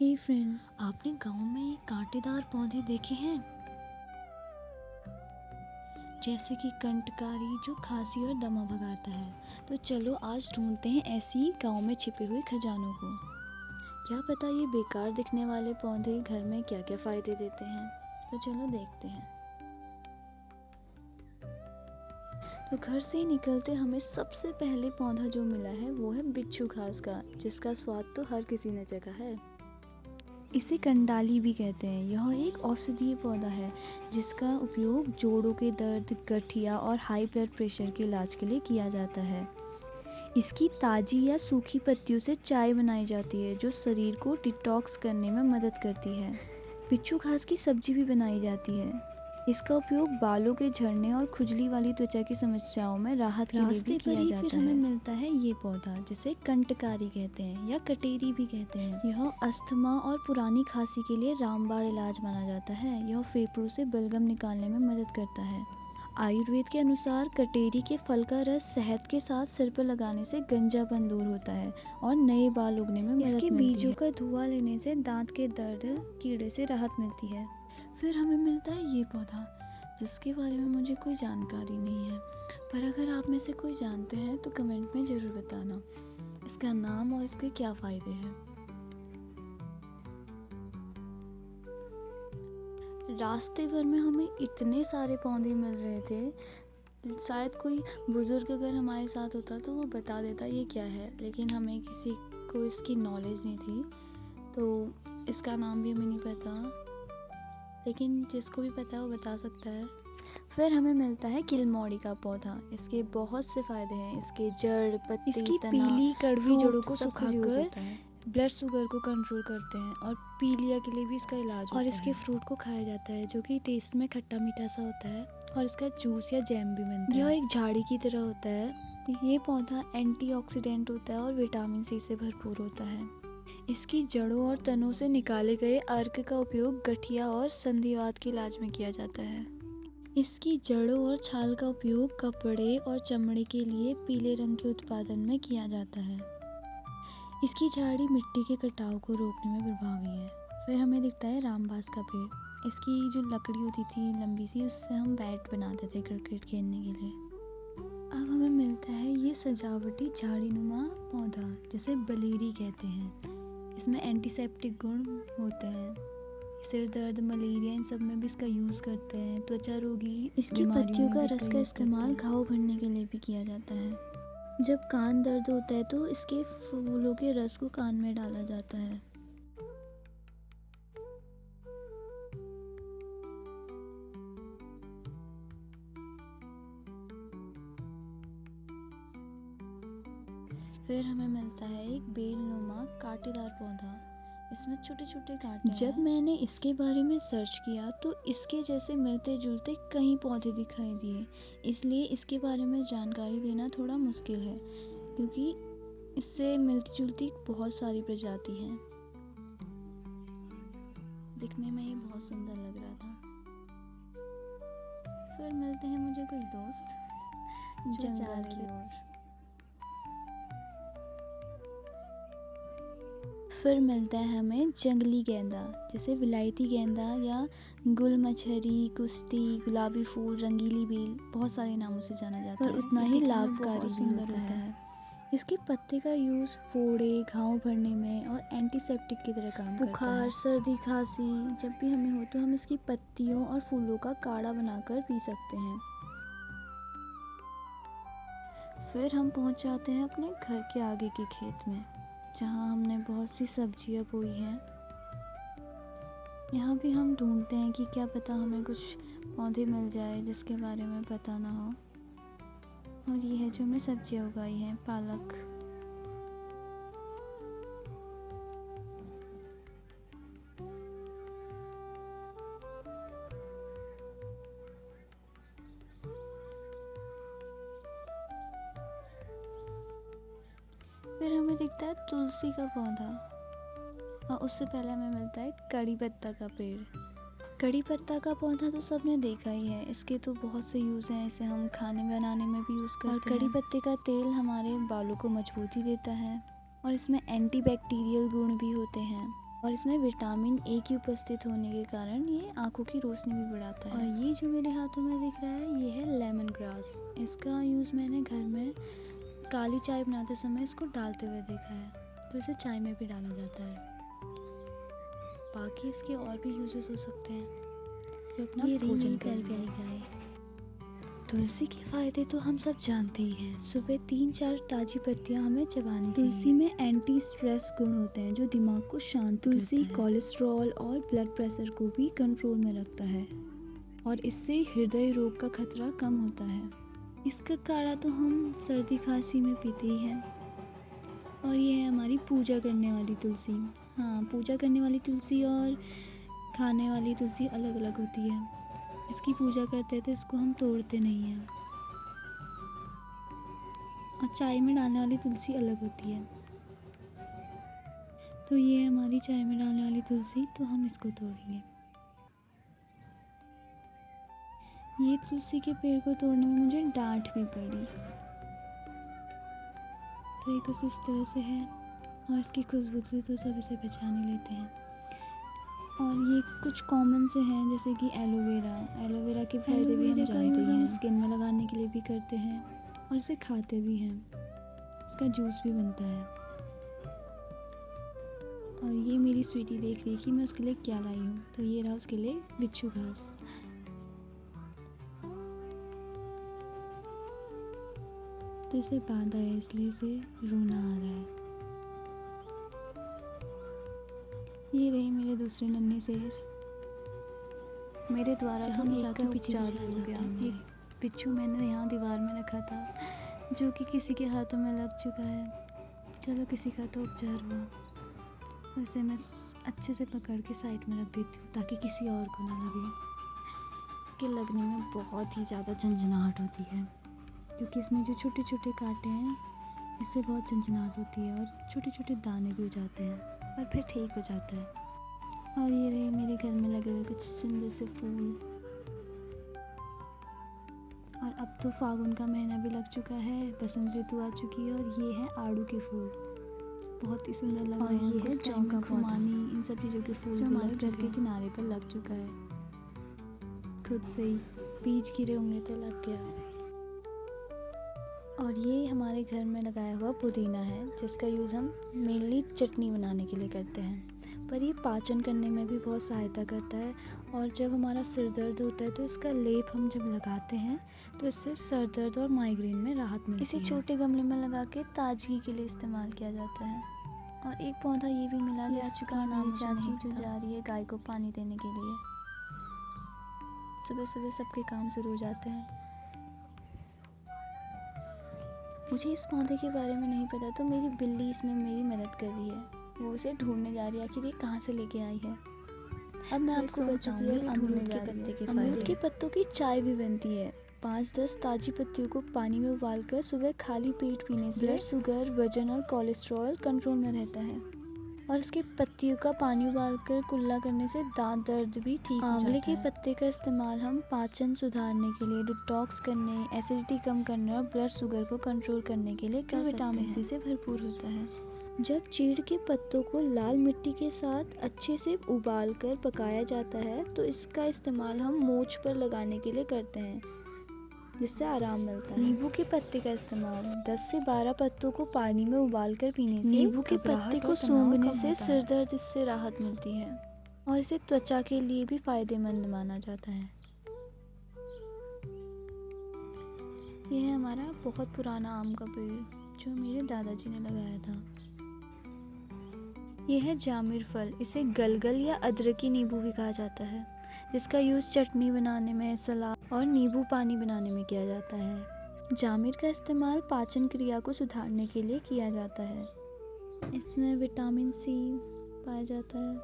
हे friends, आपने गांव में कांटेदार पौधे देखे हैं? जैसे कि कंटकारी जो खांसी और दमा भगाता है। तो चलो आज ढूंढते हैं ऐसी गांव में छिपे हुए खजानों को। क्या पता ये बेकार दिखने वाले पौधे घर में क्या क्या फायदे देते हैं। तो चलो देखते हैं। तो घर से ही निकलते हमें सबसे पहले पौधा जो मिला है वो है बिच्छू घास का, जिसका स्वाद तो हर किसी ने चखा है। इसे कंडाली भी कहते हैं। यह एक औषधीय पौधा है जिसका उपयोग जोड़ों के दर्द, गठिया और हाई ब्लड प्रेशर के इलाज के लिए किया जाता है। इसकी ताज़ी या सूखी पत्तियों से चाय बनाई जाती है जो शरीर को डिटॉक्स करने में मदद करती है। बिच्छू घास की सब्जी भी बनाई जाती है। इसका उपयोग बालों के झड़ने और खुजली वाली त्वचा की समस्याओं में राहत के लिए भी किया जाता है। फिर हमें मिलता है ये पौधा जिसे कंटकारी कहते हैं या कटेरी भी कहते हैं। यह अस्थमा और पुरानी खांसी के लिए रामबाण इलाज माना जाता है। यह फेफड़ों से बलगम निकालने में मदद करता है। आयुर्वेद के अनुसार कटेरी के फल का रस शहद के साथ सिर पर लगाने से गंजापन दूर होता है और नए बाल उगने में मदद मिलती है। इसके बीजों का धुआं लेने से दांत के दर्द, कीड़े से राहत मिलती है। फिर हमें मिलता है ये पौधा जिसके बारे में मुझे कोई जानकारी नहीं है, पर अगर आप में से कोई जानते हैं तो कमेंट में ज़रूर बताना इसका नाम और इसके क्या फ़ायदे हैं। रास्ते भर में हमें इतने सारे पौधे मिल रहे थे, शायद कोई बुज़ुर्ग अगर हमारे साथ होता तो वो बता देता ये क्या है, लेकिन हमें किसी को इसकी नॉलेज नहीं थी, तो इसका नाम भी हमें नहीं पता, लेकिन जिसको भी पता है वो बता सकता है। फिर हमें मिलता है किलमौड़ी का पौधा। इसके बहुत से फ़ायदे हैं। इसके जड़, पत्ती, इसकी पीली कड़वी जड़ों को सुखाकर ब्लड शुगर को कंट्रोल करते हैं और पीलिया के लिए भी इसका इलाज होता है। और इसके फ्रूट को खाया जाता है जो कि टेस्ट में खट्टा मीठा सा होता है और इसका जूस या जैम भी बनता है। यह एक झाड़ी की तरह होता है। ये पौधा एंटीऑक्सीडेंट होता है और विटामिन सी से भरपूर होता है। इसकी जड़ों और तनों से निकाले गए अर्क का उपयोग गठिया और संधिवात के इलाज में किया जाता है। इसकी जड़ों और छाल का उपयोग कपड़े और चमड़े के लिए पीले रंग के उत्पादन में किया जाता है। इसकी झाड़ी मिट्टी के कटाव को रोकने में प्रभावी है। फिर हमें दिखता है रामबास का पेड़। इसकी जो लकड़ी होती थी लंबी सी, उससे हम बैट बनाते थे क्रिकेट खेलने के लिए। अब हमें मिलता है ये सजावटी झाड़ीनुमा पौधा जिसे बलेरी कहते हैं। इसमें एंटीसेप्टिक गुण होते हैं। सिर दर्द, मलेरिया, इन सब में भी इसका यूज़ करते हैं। त्वचा रोगी इसकी पत्तियों का रस का इस्तेमाल घाव भरने के लिए भी किया जाता है। जब कान दर्द होता है तो इसके फूलों के रस को कान में डाला जाता है। फिर हमें मिलता है एक बेलनुमा कांटेदार पौधा। इसमें छोटे छोटे कांटे हैं। जब मैंने इसके बारे में सर्च किया तो इसके जैसे मिलते जुलते कई पौधे दिखाई दिए, इसलिए इसके बारे में जानकारी देना थोड़ा मुश्किल है क्योंकि इससे मिलती जुलती बहुत सारी प्रजाति हैं। दिखने में ये बहुत सुंदर लग रहा था। फिर मिलते हैं मुझे कुछ दोस्त जंगल की ओर। फिर मिलता है हमें जंगली गेंदा, जिसे विलायती गेंदा या गुलमछरी, कुश्ती, गुलाबी फूल, रंगीली बेल, बहुत सारे नामों से जाना जाता है। उतना ही लाभकारी सुंदर होता है। इसके पत्ते का यूज़ फोड़े, घाव भरने में और एंटीसेप्टिक की तरह काम करता है। बुखार, सर्दी, खांसी जब भी हमें हो तो हम इसकी पत्तियों और फूलों का काढ़ा बनाकर पी सकते हैं। फिर हम पहुंच जाते हैं अपने घर के आगे के खेत में, जहाँ हमने बहुत सी सब्जियां बोई हैं। यहाँ भी हम ढूंढते हैं कि क्या पता हमें कुछ पौधे मिल जाए जिसके बारे में पता ना हो। और ये है जो हमने सब्जियां उगाई हैं, पालक। फिर हमें दिखता है तुलसी का पौधा और उससे पहले हमें मिलता है कड़ी पत्ता का पेड़। कड़ी पत्ता का पौधा तो सबने देखा ही है। इसके तो बहुत से यूज़ हैं। इसे हम खाने बनाने में भी यूज़ करते हैं। और कड़ी पत्ते का तेल हमारे बालों को मजबूती देता है और इसमें एंटीबैक्टीरियल गुण भी होते हैं। और इसमें विटामिन ए की उपस्थित होने के कारण ये आँखों की रोशनी भी बढ़ाता है। और ये जो मेरे हाथों में दिख रहा है ये है लेमन ग्रास। इसका यूज़ मैंने घर में काली चाय बनाते समय इसको डालते हुए देखा है, तो इसे चाय में भी डाला जाता है। बाकी इसके और भी यूजेस हो सकते हैं जो अपना भोजन प्यारी प्यारी गाय। तुलसी के फायदे तो हम सब जानते ही हैं। सुबह 3-4 ताजी पत्तियां हमें चबानी चाहिए। तुलसी में एंटी स्ट्रेस गुण होते हैं जो दिमाग को शांत तुलसी कोलेस्ट्रॉल और ब्लड प्रेशर को भी कंट्रोल में रखता है और इससे हृदय रोग का खतरा कम होता है। इसका काढ़ा तो हम सर्दी खांसी में पीते ही हैं। और ये है हमारी पूजा करने वाली तुलसी। हाँ, पूजा करने वाली तुलसी और खाने वाली तुलसी अलग अलग होती है। इसकी पूजा करते हैं तो इसको हम तोड़ते नहीं हैं। और चाय में डालने वाली तुलसी अलग होती है। तो ये है हमारी चाय में डालने वाली तुलसी, तो हम इसको तोड़ेंगे। ये तुलसी के पेड़ को तोड़ने में मुझे डांट भी पड़ी। तो ये कुछ इस तरह से है और इसकी खुशबू से तो सब इसे पहचान ही लेते हैं। और ये कुछ कॉमन से हैं जैसे कि एलोवेरा के फायदे भी हम जानते हैं। स्किन में लगाने के लिए भी करते हैं और इसे खाते भी हैं। इसका जूस भी बनता है। और ये मेरी स्वीटी देख रही है कि मैं उसके लिए क्या लाई हूँ, तो ये रहा उसके लिए बिच्छू घास। तो इसे बांधा है इसलिए इसे रोना आ रहा है। ये रहे मेरे दूसरे नन्हे शेर। मेरे द्वारा तो एक का उपचार हो गया। एक बिच्छू मैंने यहाँ दीवार में रखा था जो कि किसी के हाथों में लग चुका है। चलो किसी का तो उपचार हुआ, तो इसे मैं अच्छे से पकड़ के साइड में रख देती हूँ ताकि किसी और को ना लगे। इसके लगने में बहुत ही ज़्यादा झंझनाहट होती है क्योंकि इसमें जो छोटे छोटे कांटे हैं इससे बहुत झंझनाहट होती है और छोटे छोटे दाने भी हो जाते हैं और फिर ठीक हो जाता है। और ये रहे मेरे घर में लगे हुए कुछ सुंदर से फूल। और अब तो फागुन का महीना भी लग चुका है, बसंत ऋतु आ चुकी है और ये है आड़ू के फूल, बहुत ही सुंदर लग रहे हैं। ये है चंपा खुमानी, इन सब चीज़ों के फूल जो हमारे घर के किनारे पर लग चुका है। खुद से ही बीज गिरे होंगे तो लग गया। और ये हमारे घर में लगाया हुआ पुदीना है जिसका यूज़ हम मेनली चटनी बनाने के लिए करते हैं, पर ये पाचन करने में भी बहुत सहायता करता है। और जब हमारा सिर दर्द होता है तो इसका लेप हम जब लगाते हैं तो इससे सर दर्द और माइग्रेन में राहत मिलती है। इसे छोटे गमले में लगा के ताजगी के लिए इस्तेमाल किया जाता है। और एक पौधा ये भी मिला जिसका नाम चाची जो जा रही है गाय को पानी देने के लिए। सुबह सुबह सबके काम शुरू हो जाते हैं। मुझे इस पौधे के बारे में नहीं पता, तो मेरी बिल्ली इसमें मेरी मदद कर रही है। वो उसे ढूंढने जा रही है आखिर ये कहाँ से लेके आई है। अब मैं आपको बताऊंगी अमरूद के पत्ते के फायदे। अमरूद के पत्तों की चाय भी बनती है। 5-10 ताजी पत्तियों को पानी में उबालकर सुबह खाली पेट पीने से ब्लड शुगर, वजन और कोलेस्ट्रॉल कंट्रोल में रहता है। और इसके पत्तियों का पानी उबालकर कुल्ला करने से दांत दर्द भी ठीक हो जाता है। आंवले के पत्ते का इस्तेमाल हम पाचन सुधारने के लिए, डिटॉक्स करने, एसिडिटी कम करने और ब्लड शुगर को कंट्रोल करने के लिए कर विटामिन सी से भरपूर होता है। जब चीड़ के पत्तों को लाल मिट्टी के साथ अच्छे से उबालकर पकाया जाता है तो इसका इस्तेमाल हम मोछ पर लगाने के लिए करते हैं जिससे आराम मिलता है। नींबू के पत्ते का इस्तेमाल 10 से 12 पत्तों को पानी में उबालकर पीने से नींबू के पत्ते को सूंघने से सिर दर्द से राहत मिलती है और इसे त्वचा के लिए भी फायदेमंद माना जाता है। यह है हमारा बहुत पुराना आम का पेड़ जो मेरे दादाजी ने लगाया था। यह है जामिर फल, इसे गलगल या अदरकी नींबू भी कहा जाता है जिसका यूज़ चटनी बनाने में, सलाद और नींबू पानी बनाने में किया जाता है। जामिर का इस्तेमाल पाचन क्रिया को सुधारने के लिए किया जाता है। इसमें विटामिन सी पाया जाता है।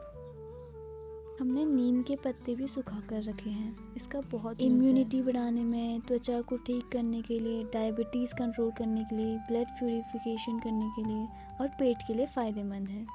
हमने नीम के पत्ते भी सुखा कर रखे हैं। इसका बहुत इम्यूनिटी बढ़ाने में, त्वचा को ठीक करने के लिए, डायबिटीज़ कंट्रोल करने के लिए, ब्लड प्यूरिफिकेशन करने के लिए और पेट के लिए फ़ायदेमंद है।